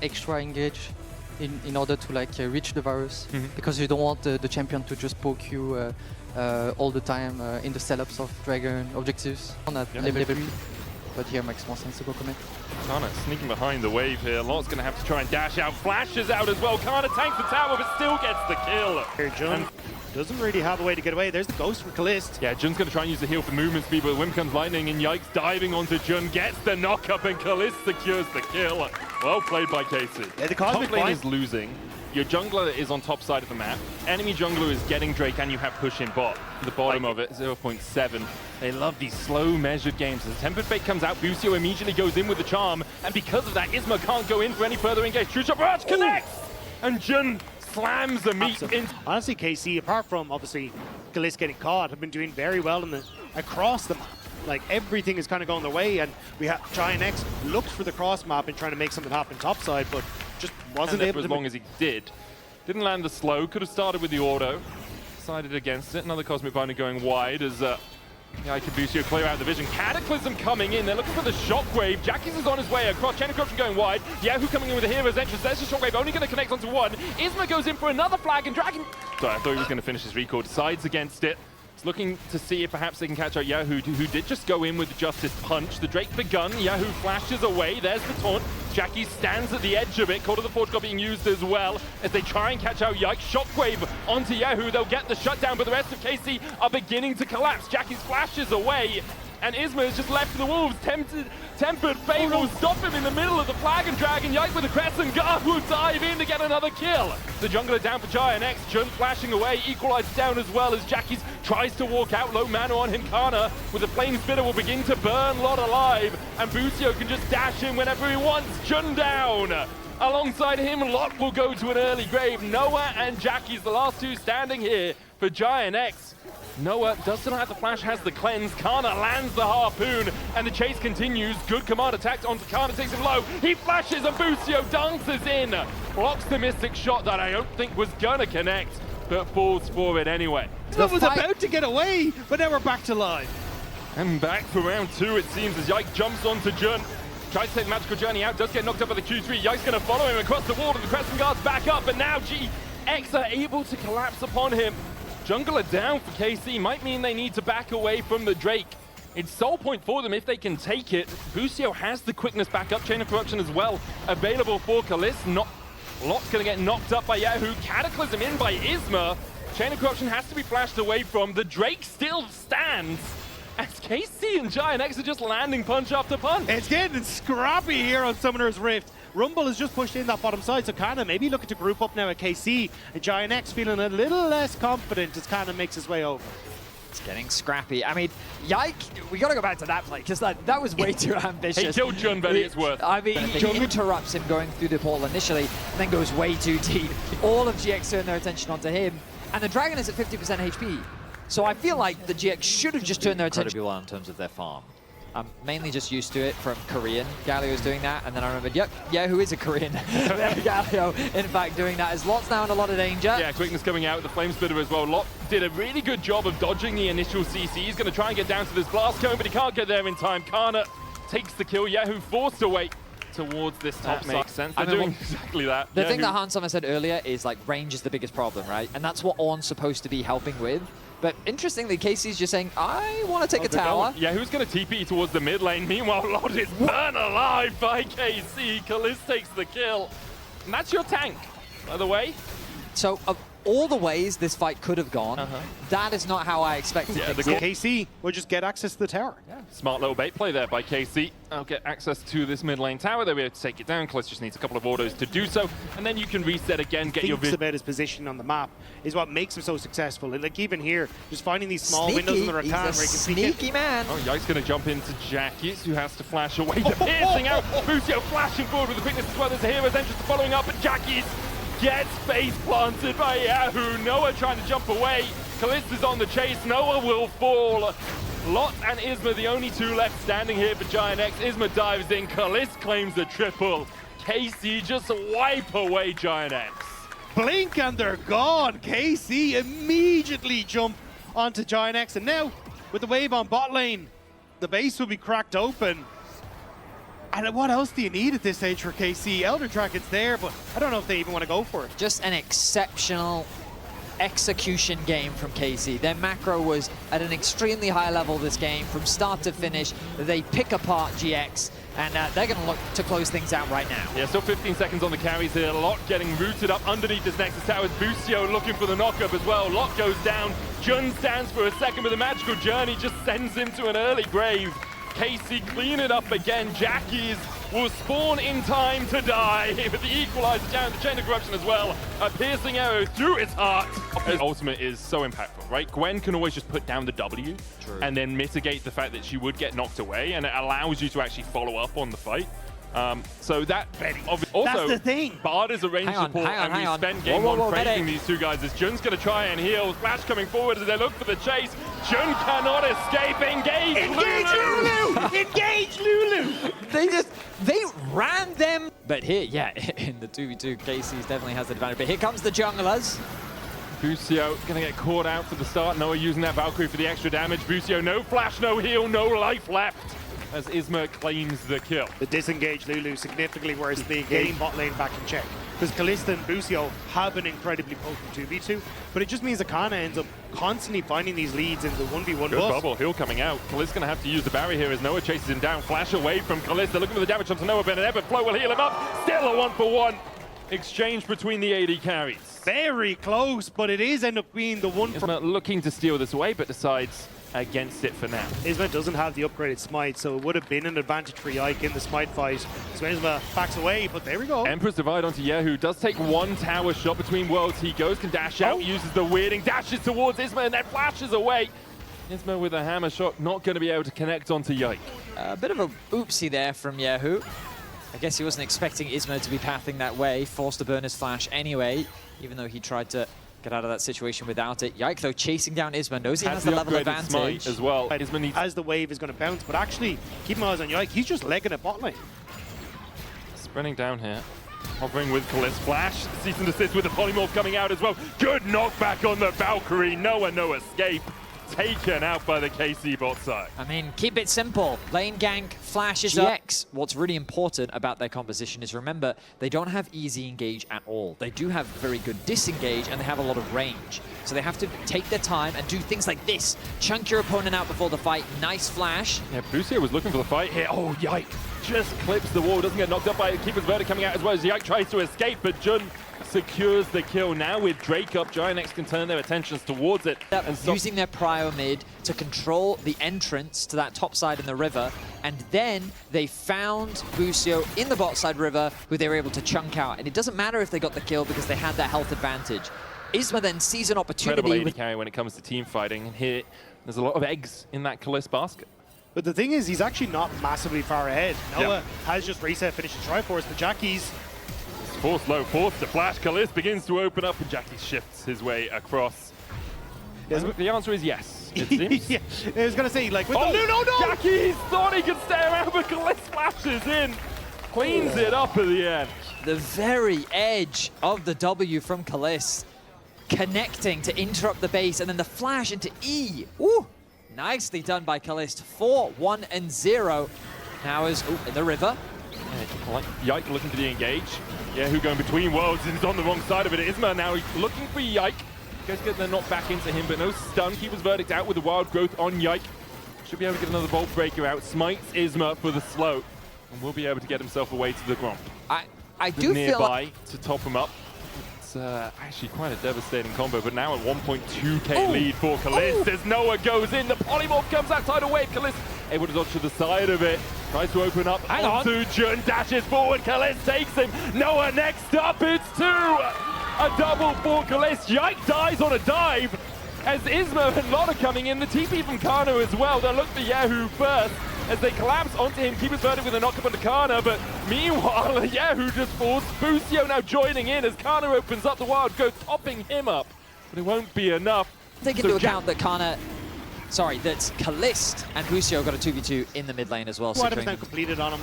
extra engage in order to like reach the Varus, because you don't want the champion to just poke you all the time in the setups of Dragon objectives on that level 3. But here makes more sense to go commit. Karna sneaking behind the wave here. Lot's going to have to try and dash out. Flashes out as well. Karna tanks the tower, but still gets the kill. Here, Jun doesn't really have a way to get away. There's the ghost from Kalist. Yeah, Jun's going to try and use the heal for movement speed, but when comes Lightning and Yikes diving onto Jun, gets the knock-up, and Kalist secures the kill. Well played by KC. Yeah, the Cosmic Top lane Bind is losing. Your jungler is on top side of the map. Enemy jungler is getting Drake, and you have push in bot. The bottom of it, 0.7. They love these slow, measured games. As Tempered Fate comes out, Busio immediately goes in with the charm, and because of that, Isma can't go in for any further engage. True Shot Barrage connects! And Jun slams the meat in. Honestly, KC, apart from obviously Kalist getting caught, have been doing very well in across the map. Like, everything is kind of going their way, and we have GiantX looked for the cross map and trying to make something happen topside, but just wasn't able for to. As long as he did. Didn't land the slow, could have started with the auto. Decided against it. Another Cosmic Binder going wide as Yike and Busio clear out the vision. Cataclysm coming in, they're looking for the Shockwave. Jackie's is on his way across, Chain of Corruption going wide. Yahoo coming in with the Hero's Entrance, there's the Shockwave, only going to connect onto one. Isma goes in for another flag, and Dragon... Sorry, I thought he was going to finish his recall. Decides against it. Looking to see if perhaps they can catch out Yahoo, who did just go in with the Justice Punch. The Drake begun, Yahoo flashes away, there's the taunt. Jackie stands at the edge of it, Call of the Forge God being used as well, as they try and catch out Yike. Shockwave onto Yahoo, they'll get the shutdown, but the rest of KC are beginning to collapse. Jackie's flashes away, and Isma is just left to the Wolves. Tempered Fate will stop him in the middle of the Flag and Dragon. Yike with the Crescent Guard will dive in to get another kill. The jungler down for GiantX. Jun flashing away, Equalizer down as well as Jackie's tries to walk out. Low mana on him. Karna with the Flame Spitter will begin to burn Lot alive, and Busio can just dash in whenever he wants. Jun down. Alongside him, Lot will go to an early grave. Noah and Jackie's the last two standing here for GiantX. Noah does not have the flash, has the cleanse. Karna lands the harpoon, and the chase continues. Good command attack onto Karna, takes him low. He flashes, and Busio dances in. Blocks the Mystic Shot that I don't think was gonna connect, but falls for it anyway. Isma was about to get away, but now we're back to live. And back for round 2, it seems, as Yike jumps onto Jun. Tries to take the magical journey out, does get knocked up by the Q3. Yike's gonna follow him across the wall, and the Crescent Guard's back up, and now GX are able to collapse upon him. Jungler down for KC might mean they need to back away from the Drake. It's soul point for them if they can take it. Busio has the quickness back up, Chain of Corruption as well, available for Kalist. Lot's gonna get knocked up by Yahoo. Cataclysm in by Isma. Chain of Corruption has to be flashed away from. The Drake still stands, as KC and GiantX are just landing punch after punch. It's getting scrappy here on Summoner's Rift. Rumble has just pushed in that bottom side, so Karna maybe looking to group up now at KC, and GiantX feeling a little less confident as Karna makes his way over. It's getting scrappy. I mean, Yike, we gotta go back to that play, because that was way too ambitious. He killed Jun, but it's worth. I mean, he interrupts him going through the portal initially, and then goes way too deep. All of GX turn their attention onto him, and the Dragon is at 50% HP. So I feel like the GX should have just turned their attention. Incredibly well in terms of their farm. I'm mainly just used to it from Korean. Galio's doing that, and then I remembered, yep, Yahoo is a Korean. Galio, in fact, doing that. As Lot's now in a lot of danger. Yeah, quickness coming out with the Flame Spitter as well. Lot did a really good job of dodging the initial CC. He's going to try and get down to this blast cone, but he can't get there in time. Karna takes the kill. Yahoo forced away towards this top side. Makes sense. They're doing exactly that. The thing that Hans Sommer said earlier is, like, range is the biggest problem, right? And that's what Ornn's supposed to be helping with. But interestingly, Casey's just saying, I want to take a tower. Yeah, who's going to TP towards the mid lane? Meanwhile, Lot is burned alive by KC. Kalist takes the kill. And that's your tank, by the way. So, of all the ways this fight could have gone, that is not how I expected it to go. KC will just get access to the tower. Yeah. Smart little bait play there by KC. I'll get access to this mid lane tower. They'll be able to take it down. Kalist just needs a couple of autos to do so, and then you can reset again, get your vision. About his position on the map is what makes him so successful. And like even here, just finding these small windows in the Rakan where he can sneaky man. Oh, Yike's going to jump into Jackie's, who has to flash away. The piercing out. Busio flashing forward with the quickness as well. There's a hero's entrance following up, but Jackie's gets face planted by Yahoo. Noah trying to jump away. Kalist is on the chase. Noah will fall. Lot and Isma the only two left standing here for GiantX. Isma dives in. Kalist claims the triple. KC just wipe away GiantX. Blink and they're gone. KC immediately jump onto GiantX, and now with the wave on bot lane, the base will be cracked open. And what else do you need at this stage for KC? Elder Dragon's there, but I don't know if they even want to go for it. Just an exceptional execution game from KC. Their macro was at an extremely high level this game from start to finish. They pick apart GX, and they're going to look to close things out right now. Yeah, still 15 seconds on the carries here. Lot getting rooted up underneath this Nexus Tower. Busio looking for the knockup as well. Lot goes down. Jun stands for a second, but the magical journey just sends him to an early grave. KC clean it up again. Jackies will spawn in time to die with the equalizer down, the chain of corruption as well. A piercing arrow through its heart. His ultimate is so impactful, right? Gwen can always just put down the W and then mitigate the fact that she would get knocked away, and it allows you to actually follow up on the fight. So that also, that's the thing. Bard is a range support, and we spent game one praising these two guys as Jun's going to try and heal. Flash coming forward as they look for the chase. Jun cannot escape. Engage Lulu! Engage Lulu! They ran them. But here, yeah, in the 2v2, KC definitely has the advantage. But here comes the junglers. Busio going to get caught out for the start. Noah using that Valkyrie for the extra damage. Busio, no flash, no heal, no life left, as Isma claims the kill. The disengaged Lulu significantly worse than getting bot lane back in check. Because Kalista and Busio have an incredibly potent 2v2, but it just means Akana ends up constantly finding these leads in the 1v1 Good bubble, heal coming out. Kalista's going to have to use the barrier here as Noah chases him down. Flash away from Kalista, looking for the damage onto Noah, but an Everflow will heal him up. Still a 1-for-1 exchange between the AD carries. Very close, but it is end up being the one for... Isma looking to steal this away, but decides against it for now. Isma doesn't have the upgraded smite, so it would have been an advantage for Yike in the smite fight. So Isma backs away, but there we go. Emperor's Divide onto Yahoo, does take one tower shot between worlds. He goes, can dash out, uses the weirding, dashes towards Isma, and then flashes away. Isma with a hammer shot, not going to be able to connect onto Yike. A bit of a oopsie there from Yahoo. I guess he wasn't expecting Isma to be pathing that way, forced to burn his flash anyway, even though he tried to get out of that situation without it. Yike, though, chasing down Isma, knows he has the level advantage as well. Isma needs as the wave is going to bounce, but actually, keep my eyes on Yike. He's just legging it bot lane. Sprinting down here. Hovering with Kalist. Flash, cease and desist with the polymorph coming out as well. Good knockback on the Valkyrie. No escape. Taken out by the KC bot side. I mean, keep it simple. Lane gank, flashes GX. What's really important about their composition is, remember, they don't have easy engage at all. They do have very good disengage, and they have a lot of range. So they have to take their time and do things like this. Chunk your opponent out before the fight. Nice flash. Yeah, Busio was looking for the fight here. Oh, Yike just clips the wall. Doesn't get knocked up by Keeper's Verdict coming out as well as Yike tries to escape, but Jun secures the kill. Now with Drake up, GiantX can turn their attentions towards it. And using their prio mid to control the entrance to that top side in the river, and then they found Busio in the bot side river, who they were able to chunk out. And it doesn't matter if they got the kill because they had that health advantage. Isma then sees an opportunity. Incredible AD carry when it comes to team fighting, and here there's a lot of eggs in that Kalist basket. But the thing is, he's actually not massively far ahead. Noah has just reset, finished the Triforce, but Jackie's forced low, forced to flash. Kalist begins to open up, and Jackie shifts his way across. The answer is yes, it seems. Yeah, I was going to say, like, with the no! Jackie thought he could stay around, but Kalist flashes in. Cleans it up at the end. The very edge of the W from Kalist, connecting to interrupt the base, and then the flash into E. Ooh, nicely done by Kalist. 4-1-0. Now is in the river. Yike looking for the engage. Yeah, who going between worlds and is on the wrong side of it. Isma now looking for Yike. Guys get the knock back into him, but no stun. Keeper's Verdict out with the wild growth on Yike. Should be able to get another Bolt Breaker out. Smites Isma for the slow, and will be able to get himself away to the Gromp. I do feel like to top him up. It's actually quite a devastating combo, but now at 1.2k lead for Kalist as Noah goes in. The polymorph comes outside a wave. Kalist able to dodge to the side of it. Tries to open up onto Jun, dashes forward. Kalist takes him. Noah next up. It's two. A double for Kalist. Yike dies on a dive as Isma and Lotta coming in. The TP from Kano as well. They'll look for Yahoo first as they collapse onto him. Keeper's Verdict with a knock-up onto Kana, but meanwhile, Yahoo just falls. Busio now joining in as Kana opens up the wild growth, topping him up. But it won't be enough. Take into account that that Kalist and Busio got a 2v2 in the mid lane as well. 100% completed on him.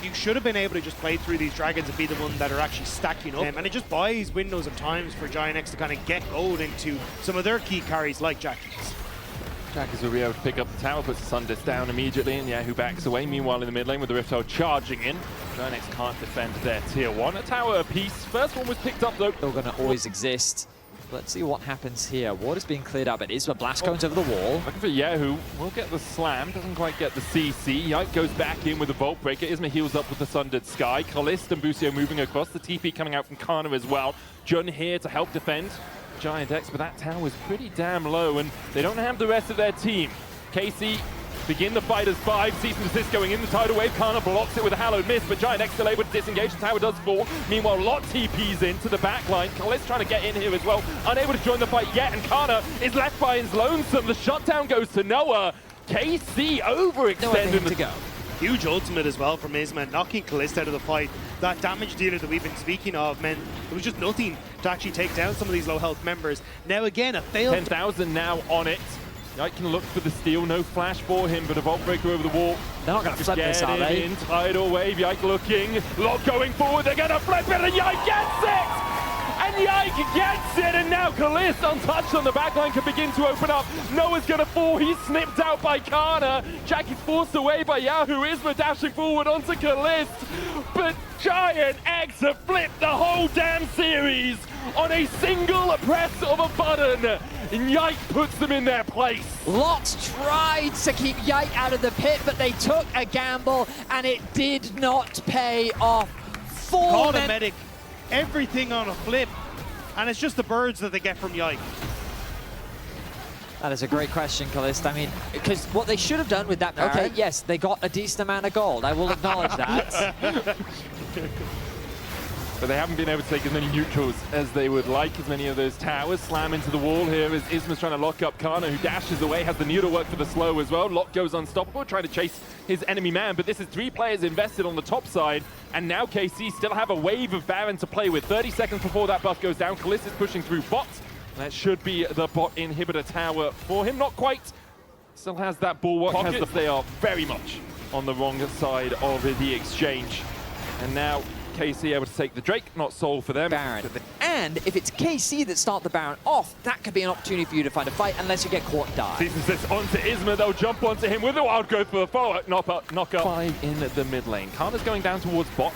You should have been able to just play through these dragons and be the one that are actually stacking up. And it just buys windows of times for GiantX to kind of get gold into some of their key carries like Jackie's. Jackers will be able to pick up the tower, puts the Sundis down immediately, and Yahoo backs away. Meanwhile, in the mid lane with the Rift Herald charging in, GiantX can't defend their tier 1. A tower apiece. First one was picked up though. Still going to always exist. Let's see what happens here. Water's being cleared out, but Isma blast cones over the wall. Looking for Yahoo. Will get the slam. Doesn't quite get the CC. Yike goes back in with the Vault Breaker. Isma heals up with the Sundered Sky. Kalist and Busio moving across. The TP coming out from Karna as well. Jun here to help defend GiantX, but that tower is pretty damn low, and they don't have the rest of their team. KC begin the fight as 5. Cease and desist going in the tidal wave. Karna blocks it with a hallowed miss, but GiantX still able to disengage. The tower does fall. Meanwhile, Lot TPs into the back line. Kalist trying to get in here as well. Unable to join the fight yet, and Karna is left by his lonesome. The shutdown goes to Noah. KC overextending to go. Huge ultimate as well from Isma, knocking Kalist out of the fight. That damage dealer that we've been speaking of meant it was just nothing to actually take down some of these low health members. Now again, a failed... 10,000 now on it. Yike can look for the steal, no flash for him, but a Vault Breaker over the wall. They're not going to flip this, are they? In tidal wave, Yike looking, Lot going forward, they're going to flip it, and Yike gets it! And Yike gets it, and now Kalist, untouched on the backline, can begin to open up. Noah's going to fall, he's snipped out by Karna. Jack is forced away by Yahoo. Isma dashing forward onto Kalist. But GiantX have flipped the whole damn series on a single press of a button. And Yike puts them in their place. Lot tried to keep Yike out of the pit, but they took a gamble, and it did not pay off. Call the medic. Everything on a flip, and it's just the birds that they get from Yike. That is a great question, Kalist. I mean, because what they should have done with that, okay, yes, they got a decent amount of gold. I will acknowledge that. But they haven't been able to take as many neutrals as they would like. As many of those towers slam into the wall here as Isma's trying to lock up Karna, who dashes away, has the needle work for the slow as well. Lot goes unstoppable, trying to chase his enemy man, but this is 3 players invested on the top side, and now KC still have a wave of Baron to play with. 30 seconds before that buff goes down. Kalist is pushing through bot. That should be the bot inhibitor tower for him. Not quite. Still has that bulwark. They are very much on the wrong side of the exchange. And now KC able to take the Drake, not Soul for them. Baron. And if it's KC that start the Baron off, that could be an opportunity for you to find a fight unless you get caught and die. Seasons this onto Isma, they'll jump onto him with a wild growth for the follow-up, knock-up. 5 in the mid lane. Karna's going down towards bot.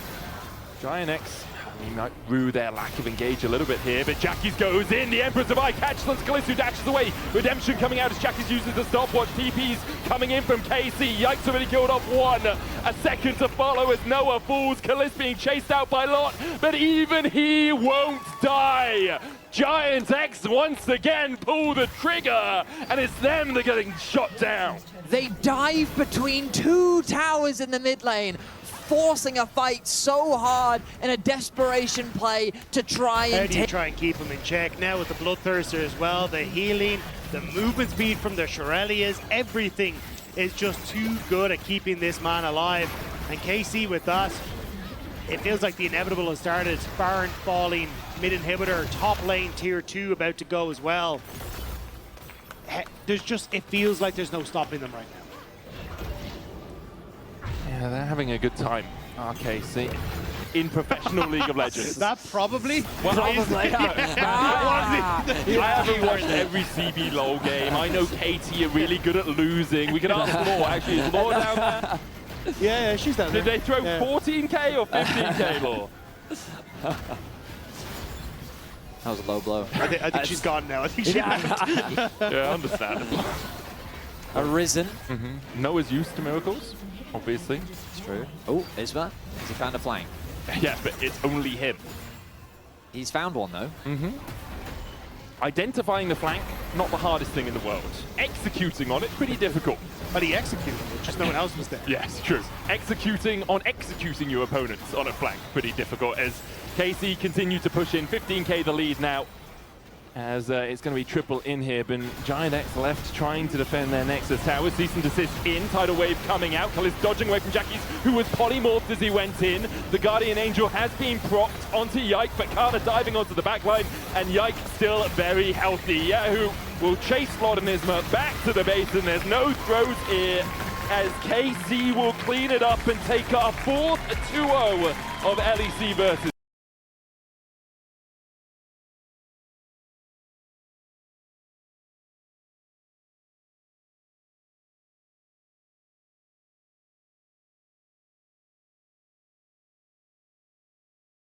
GiantX, he might rue their lack of engage a little bit here, but Jackie's goes in. The Emperor's of Eye catches on Kalist, who dashes away. Redemption coming out as Jackie's uses the stopwatch. TP's coming in from KC. Yike's already killed off 1. A second to follow as Noah falls. Kalist being chased out by Lot, but even he won't die. GiantX once again pull the trigger, and it's them that are getting shot down. They dive between 2 towers in the mid lane, forcing a fight so hard in a desperation play to try and keep him in check. Now with the Bloodthirster as well, the healing, the movement speed from the Shurellias, everything is just too good at keeping this man alive. And KC with that, it feels like the inevitable has started. Baron falling, mid inhibitor, top lane tier 2 about to go as well. It feels like there's no stopping them right now. Yeah, they're having a good time, RKC, in professional League of Legends. That probably? Well, probably. I haven't watched every CB LoL game. I know Katie are really good at losing. We can ask Law, actually. Is Law down there? Yeah, she's down there. Did they throw 14K or 15K, Law? That was a low blow. I think she's gone now. I think she left. Yeah, understandable. Arisen. Noah's used to miracles, obviously. It's true. Oh, Isma. Has he found a flank? Yeah, but it's only him. He's found one, though. Identifying the flank, not the hardest thing in the world. Executing on it, pretty difficult. But he executed it, just no one else was there. Yes, true. Executing your opponents on a flank, pretty difficult, as KC continue to push in. 15K the lead now, as it's going to be triple in here, but GiantX left trying to defend their Nexus tower. Cease and desist in, tidal wave coming out. Kalist dodging away from Jackie's, who was polymorphed as he went in. The Guardian Angel has been propped onto Yike, but Karna diving onto the backline, and Yike still very healthy. Yahoo will chase Lot and Isma back to the base, and there's no throws here, as KC will clean it up and take our 4th 2-0 of LEC versus